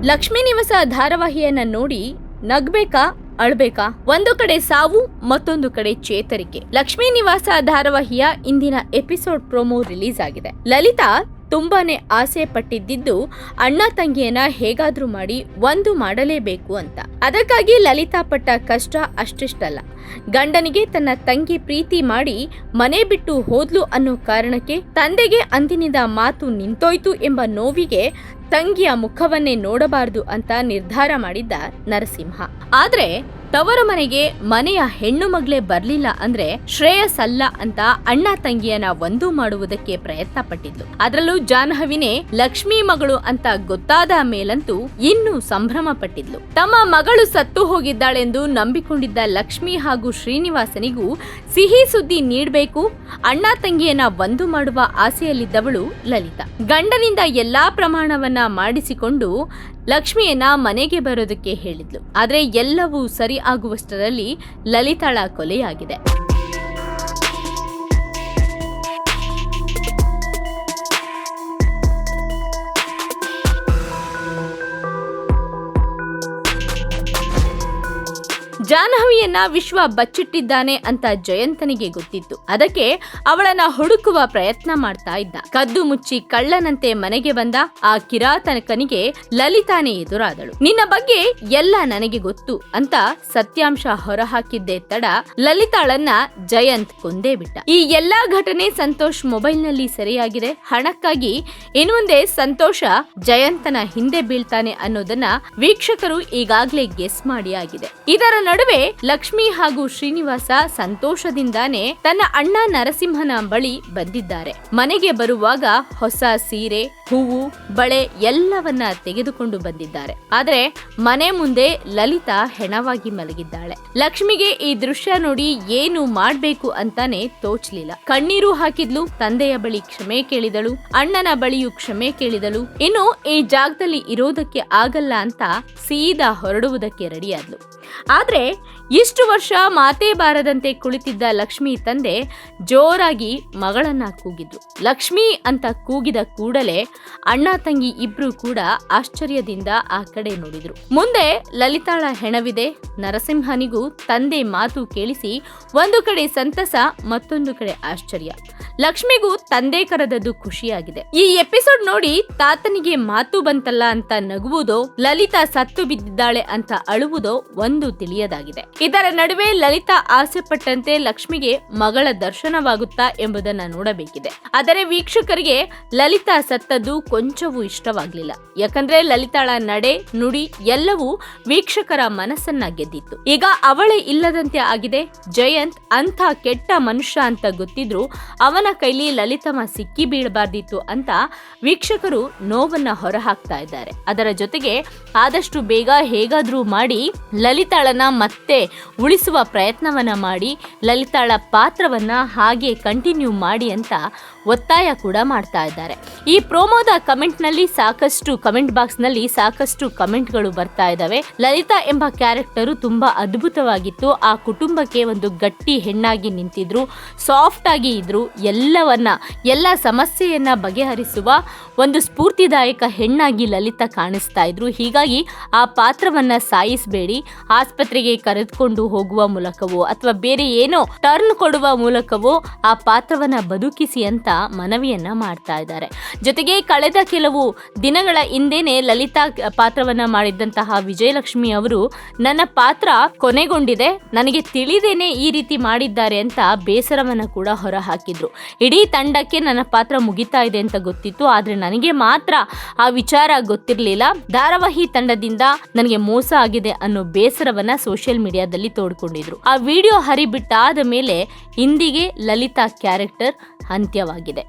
ಲಕ್ಷ್ಮೀ ನಿವಾಸ ಧಾರಾವಾಹಿಯನ್ನ ನೋಡಿ ನಗ್ಬೇಕಾ ಅಳ್ಬೇಕಾ? ಒಂದು ಕಡೆ ಸಾವು, ಮತ್ತೊಂದು ಕಡೆ ಚೇತರಿಕೆ. ಲಕ್ಷ್ಮೀ ನಿವಾಸ ಧಾರಾವಾಹಿಯ ಇಂದಿನ ಎಪಿಸೋಡ್ ಪ್ರೋಮೋ ರಿಲೀಸ್ ಆಗಿದೆ. ಲಲಿತಾ ತುಂಬಾನೇ ಆಸೆ ಪಟ್ಟಿದ್ದು ಅಣ್ಣ ತಂಗಿಯನ್ನ ಹೇಗಾದ್ರೂ ಮಾಡಿ ಒಂದು ಮಾಡಲೇಬೇಕು ಅಂತ. ಅದಕ್ಕಾಗಿ ಲಲಿತಾ ಪಟ್ಟ ಕಷ್ಟ ಅಷ್ಟಿಷ್ಟಲ್ಲ. ಗಂಡನಿಗೆ ತನ್ನ ತಂಗಿ ಪ್ರೀತಿ ಮಾಡಿ ಮನೆ ಬಿಟ್ಟು ಹೋದ್ಲು ಅನ್ನೋ ಕಾರಣಕ್ಕೆ ತಂದೆಗೆ ಅಂದಿನಿಂದ ಮಾತು ನಿಂತೋಯ್ತು ಎಂಬ ನೋವಿಗೆ ತಂಗಿಯ ಮುಖವನ್ನೇ ನೋಡಬಾರದು ಅಂತ ನಿರ್ಧಾರ ಮಾಡಿದ್ದ ನರಸಿಂಹ. ಆದ್ರೆ ತವರು ಮನೆಗೆ ಮನೆಯ ಹೆಣ್ಣು ಮಗಳೇ ಬರ್ಲಿಲ್ಲ ಅಂದ್ರೆ ಶ್ರೇಯಸ್ಸಲ್ಲ ಅಂತ ಅಣ್ಣ ತಂಗಿಯನ್ನ ಒಂದು ಮಾಡುವುದಕ್ಕೆ ಪ್ರಯತ್ನ ಪಟ್ಟಿದ್ಲು. ಅದರಲ್ಲೂ ಜಾಹ್ನವಿನೇ ಲಕ್ಷ್ಮೀ ಮಗಳು ಅಂತ ಗೊತ್ತಾದ ಮೇಲಂತೂ ಇನ್ನೂ ಸಂಭ್ರಮ ಪಟ್ಟಿದ್ಲು. ತಮ್ಮ ಮಗಳು ಸತ್ತು ಹೋಗಿದ್ದಾಳೆಂದು ನಂಬಿಕೊಂಡಿದ್ದ ಲಕ್ಷ್ಮಿ ಹಾಗೂ ಶ್ರೀನಿವಾಸನಿಗೂ ಸಿಹಿ ಸುದ್ದಿ ನೀಡಬೇಕು, ಅಣ್ಣ ತಂಗಿಯನ್ನ ಒಂದು ಮಾಡುವ ಆಸೆಯಲ್ಲಿದ್ದವಳು ಲಲಿತಾ. ಗಂಡನಿಂದ ಎಲ್ಲಾ ಪ್ರಮಾಣವನ್ನ ಮಾಡಿಸಿಕೊಂಡು ಲಕ್ಷ್ಮಿಯನ್ನ ಮನೆಗೆ ಬರೋದಕ್ಕೆ ಹೇಳಿದ್ಲು. ಆದ್ರೆ ಎಲ್ಲವೂ ಸರಿ ಆಗುವಷ್ಟರಲ್ಲಿ ಲಲಿತಾಳ ಕೊಲೆಯಾಗಿದೆ. ಜಾಹ್ನವಿಯನ್ನ ವಿಶ್ವ ಬಚ್ಚಿಟ್ಟಿದ್ದಾನೆ ಅಂತ ಜಯಂತನಿಗೆ ಗೊತ್ತಿತ್ತು. ಅದಕ್ಕೆ ಅವಳನ್ನ ಹುಡುಕುವ ಪ್ರಯತ್ನ ಮಾಡ್ತಾ ಇದ್ದ. ಕದ್ದು ಮುಚ್ಚಿ ಕಳ್ಳನಂತೆ ಮನೆಗೆ ಬಂದ ಆ ಕಿರಾತಕನಿಗೆ ಲಲಿತಾನೇ ಎದುರಾದಳು. ನಿನ್ನ ಬಗ್ಗೆ ಎಲ್ಲ ನನಗೆ ಗೊತ್ತು ಅಂತ ಸತ್ಯಾಂಶ ಹೊರಹಾಕಿದ್ದೇ ತಡ ಲಲಿತಾಳನ್ನ ಜಯಂತ್ ಕೊಂದೇ ಬಿಟ್ಟ. ಈ ಎಲ್ಲಾ ಘಟನೆ ಸಂತೋಷ್ ಮೊಬೈಲ್ ನಲ್ಲಿ ಸೆರೆಯಾಗಿದೆ. ಹಣಕ್ಕಾಗಿ ಇನ್ನು ಮುಂದೆ ಸಂತೋಷ ಜಯಂತನ ಹಿಂದೆ ಬೀಳ್ತಾನೆ ಅನ್ನೋದನ್ನ ವೀಕ್ಷಕರು ಈಗಾಗಲೇ ಗೆಸ್ ಮಾಡಿ ಆಗಿದೆ. ಇದರ ನಡುವೆ ಲಕ್ಷ್ಮಿ ಹಾಗೂ ಶ್ರೀನಿವಾಸ ಸಂತೋಷದಿಂದಾನೇ ತನ್ನ ಅಣ್ಣ ನರಸಿಂಹನ ಬಳಿ ಬಂದಿದ್ದಾರೆ. ಮನೆಗೆ ಬರುವಾಗ ಹೊಸ ಸೀರೆ, ಹೂವು, ಬಳೆ ಎಲ್ಲವನ್ನ ತೆಗೆದುಕೊಂಡು ಬಂದಿದ್ದಾರೆ. ಆದ್ರೆ ಮನೆ ಮುಂದೆ ಲಲಿತಾ ಹೆಣವಾಗಿ ಮಲಗಿದ್ದಾಳೆ. ಲಕ್ಷ್ಮಿಗೆ ಈ ದೃಶ್ಯ ನೋಡಿ ಏನು ಮಾಡ್ಬೇಕು ಅಂತಾನೆ ತೋಚ್ಲಿಲ್ಲ. ಕಣ್ಣೀರು ಹಾಕಿದ್ಲು. ತಂದೆಯ ಬಳಿ ಕ್ಷಮೆ ಕೇಳಿದಳು, ಅಣ್ಣನ ಬಳಿಯೂ ಕ್ಷಮೆ ಕೇಳಿದಳು. ಇನ್ನು ಈ ಜಾಗದಲ್ಲಿ ಇರೋದಕ್ಕೆ ಆಗಲ್ಲ ಅಂತ ಸೀದಾ ಹೊರಡುವುದಕ್ಕೆ ರೆಡಿಯಾದ್ಲು. ಆದ್ರೆ ಇಷ್ಟು ವರ್ಷ ಮಾತೇ ಬಾರದಂತೆ ಕುಳಿತಿದ್ದ ಲಕ್ಷ್ಮಿ ತಂದೆ ಜೋರಾಗಿ ಮಗಳನ್ನ ಕೂಗಿದ್ರು. ಲಕ್ಷ್ಮಿ ಅಂತ ಕೂಗಿದ ಕೂಡಲೇ ಅಣ್ಣ ತಂಗಿ ಇಬ್ರು ಕೂಡ ಆಶ್ಚರ್ಯದಿಂದ ಆ ಕಡೆ ನೋಡಿದ್ರು. ಮುಂದೆ ಲಲಿತಾಳ ಹೆಣವಿದೆ. ನರಸಿಂಹನಿಗೂ ತಂದೆ ಮಾತು ಕೇಳಿಸಿ ಒಂದು ಕಡೆ ಸಂತಸ, ಮತ್ತೊಂದು ಕಡೆ ಆಶ್ಚರ್ಯ. ಲಕ್ಷ್ಮಿಗೂ ತಂದೆ ಕರೆದದ್ದು ಖುಷಿಯಾಗಿದೆ. ಈ ಎಪಿಸೋಡ್ ನೋಡಿ ತಾತನಿಗೆ ಮಾತು ಬಂತಲ್ಲ ಅಂತ ನಗುವುದೋ, ಲಲಿತಾ ಸತ್ತು ಬಿದ್ದಿದ್ದಾಳೆ ಅಂತ ಅಳುವುದೋ ಒಂದು ತಿಳಿಯದಾಗಿದೆ. ಇದರ ನಡುವೆ ಲಲಿತಾ ಆಸೆ ಪಟ್ಟಂತೆ ಲಕ್ಷ್ಮಿಗೆ ಮಗಳ ದರ್ಶನವಾಗುತ್ತಾ ಎಂಬುದನ್ನ ನೋಡಬೇಕಿದೆ. ಆದರೆ ವೀಕ್ಷಕರಿಗೆ ಲಲಿತಾ ಸತ್ತದ್ದು ಕೊಂಚವೂ ಇಷ್ಟವಾಗ್ಲಿಲ್ಲ. ಯಾಕಂದ್ರೆ ಲಲಿತಾಳ ನಡೆ, ನುಡಿ ಎಲ್ಲವೂ ವೀಕ್ಷಕರ ಮನಸ್ಸನ್ನ ಗೆದ್ದಿತ್ತು. ಈಗ ಅವಳೇ ಇಲ್ಲದಂತೆ ಆಗಿದೆ. ಜಯಂತ್ ಅಂಥ ಕೆಟ್ಟ ಮನುಷ್ಯ ಅಂತ ಗೊತ್ತಿದ್ರು ಅವನ ಕೈಲಿ ಲಲಿತಮ್ಮ ಸಿಕ್ಕಿ ಬೀಳಬಾರ್ದಿತ್ತು ಅಂತ ವೀಕ್ಷಕರು ನೋವನ್ನ ಹೊರಹಾಕ್ತಾ ಇದ್ದಾರೆ. ಅದರ ಜೊತೆಗೆ ಆದಷ್ಟು ಬೇಗ ಹೇಗಾದ್ರೂ ಮಾಡಿ ಲಲಿತಾಳನ್ನ ಮತ್ತೆ ಉಳಿಸುವ ಪ್ರಯತ್ನವನ್ನ ಮಾಡಿ ಲಲಿತಾಳ ಪಾತ್ರವನ್ನ ಹಾಗೆ ಕಂಟಿನ್ಯೂ ಮಾಡಿ ಅಂತ ಒತ್ತಾಯ ಕೂಡ ಮಾಡ್ತಾ ಇದ್ದಾರೆ. ಈ ಪ್ರೋಮೋದ ಕಮೆಂಟ್ ಬಾಕ್ಸ್ ನಲ್ಲಿ ಸಾಕಷ್ಟು ಕಮೆಂಟ್ಗಳು ಬರ್ತಾ ಇದಾವೆ. ಲಲಿತಾ ಎಂಬ ಕ್ಯಾರೆಕ್ಟರು ತುಂಬಾ ಅದ್ಭುತವಾಗಿತ್ತು. ಆ ಕುಟುಂಬಕ್ಕೆ ಒಂದು ಗಟ್ಟಿ ಹೆಣ್ಣಾಗಿ ನಿಂತಿದ್ರು, ಸಾಫ್ಟ್ ಆಗಿ ಇದ್ರು, ಎಲ್ಲ ಸಮಸ್ಯೆಯನ್ನ ಬಗೆಹರಿಸುವ ಒಂದು ಸ್ಫೂರ್ತಿದಾಯಕ ಹೆಣ್ಣಾಗಿ ಲಲಿತಾ ಕಾಣಿಸ್ತಾ ಇದ್ರು. ಹೀಗಾಗಿ ಆ ಪಾತ್ರವನ್ನ ಸಾಯಿಸಬೇಡಿ, ಆಸ್ಪತ್ರೆಗೆ ಕರೆದುಕೊಂಡು ಹೋಗುವ ಮೂಲಕವೋ ಅಥವಾ ಬೇರೆ ಏನೋ ಟರ್ನ್ ಕೊಡುವ ಮೂಲಕವೋ ಆ ಪಾತ್ರವನ್ನ ಬದುಕಿಸಿ ಅಂತ ಮನವಿಯನ್ನ ಮಾಡ್ತಾ ಇದ್ದಾರೆ. ಜೊತೆಗೆ ಕಳೆದ ಕೆಲವು ದಿನಗಳ ಹಿಂದೆನೆ ಲಲಿತಾ ಪಾತ್ರವನ್ನ ಮಾಡಿದ್ದಂತಹ ವಿಜಯಲಕ್ಷ್ಮಿ ಅವರು ನನ್ನ ಪಾತ್ರ ಕೊನೆಗೊಂಡಿದೆ, ನನಗೆ ತಿಳಿದೇನೆ ಈ ರೀತಿ ಮಾಡಿದ್ದಾರೆ ಅಂತ ಬೇಸರವನ್ನ ಕೂಡ ಹೊರ ಹಾಕಿದ್ರು. ಇಡೀ ತಂಡಕ್ಕೆ ನನ್ನ ಪಾತ್ರ ಮುಗಿತಾ ಇದೆ ಅಂತ ಗೊತ್ತಿತ್ತು, ಆದ್ರೆ ನನಗೆ ಮಾತ್ರ ಆ ವಿಚಾರ ಗೊತ್ತಿರಲಿಲ್ಲ. ಧಾರಾವಾಹಿ ತಂಡದಿಂದ ನನಗೆ ಮೋಸ ಆಗಿದೆ ಅನ್ನೋ ಬೇಸರವನ್ನ ಸೋಷಿಯಲ್ ಮೀಡಿಯಾದಲ್ಲಿ ತೋಡ್ಕೊಂಡಿದ್ರು. ಆ ವಿಡಿಯೋ ಹರಿಬಿಟ್ಟಾದ ಮೇಲೆ ಇಂದಿಗೆ ಲಲಿತಾ ಕ್ಯಾರೆಕ್ಟರ್ ಅಂತ್ಯವಾಗಿದೆ.